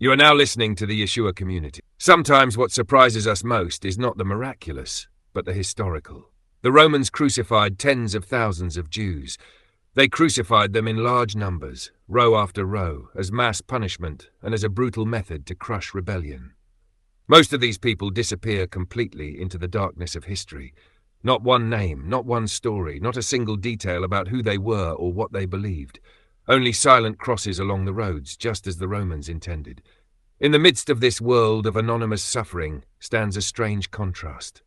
You are now listening to the Yeshua community. Sometimes what surprises us most is not the miraculous, but the historical. The Romans crucified tens of thousands of Jews. They crucified them in large numbers, row after row, as mass punishment and as a brutal method to crush rebellion. Most of these people disappear completely into the darkness of history. Not one name, not one story, not a single detail about who they were or what they believed. Only silent crosses along the roads, just as the Romans intended. In the midst of this world of anonymous suffering stands a strange contrast.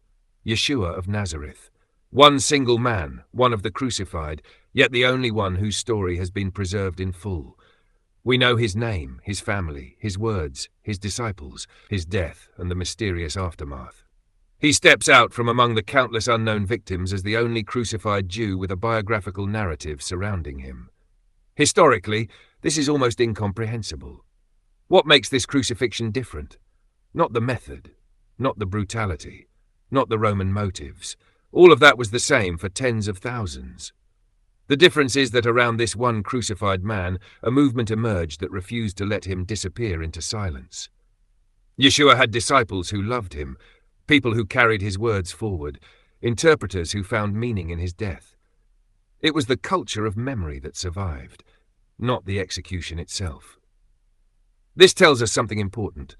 Yeshua of Nazareth. One single man, one of the crucified, yet the only one whose story has been preserved in full. We know his name, his family, his words, his disciples, his death, and the mysterious aftermath. He steps out from among the countless unknown victims as the only crucified Jew with a biographical narrative surrounding him. Historically, this is almost incomprehensible. What makes this crucifixion different? Not the method, not the brutality, not the Roman motives. All of that was the same for tens of thousands. The difference is that around this one crucified man, a movement emerged that refused to let him disappear into silence. Yeshua had disciples who loved him, people who carried his words forward, interpreters who found meaning in his death. It was the culture of memory that survived, not the execution itself. This tells us something important.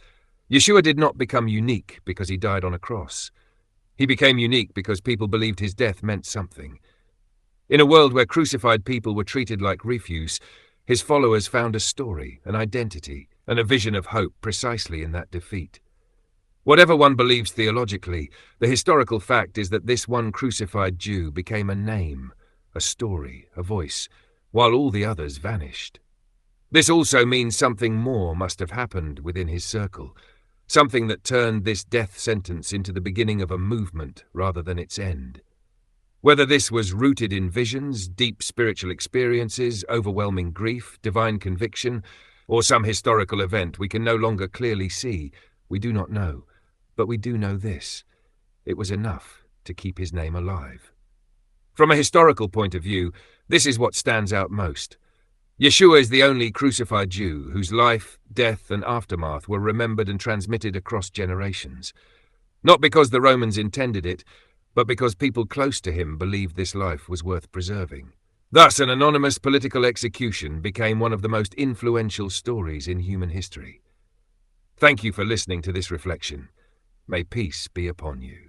Yeshua did not become unique because he died on a cross. He became unique because people believed his death meant something. In a world where crucified people were treated like refuse, his followers found a story, an identity, and a vision of hope precisely in that defeat. Whatever one believes theologically, the historical fact is that this one crucified Jew became a name, a story, a voice, while all the others vanished. This also means something more must have happened within his circle, something that turned this death sentence into the beginning of a movement rather than its end. Whether this was rooted in visions, deep spiritual experiences, overwhelming grief, divine conviction, or some historical event we can no longer clearly see, we do not know. But we do know this: it was enough to keep his name alive. From a historical point of view, this is what stands out most. Yeshua is the only crucified Jew whose life, death, and aftermath were remembered and transmitted across generations. Not because the Romans intended it, but because people close to him believed this life was worth preserving. Thus, an anonymous political execution became one of the most influential stories in human history. Thank you for listening to this reflection. May peace be upon you.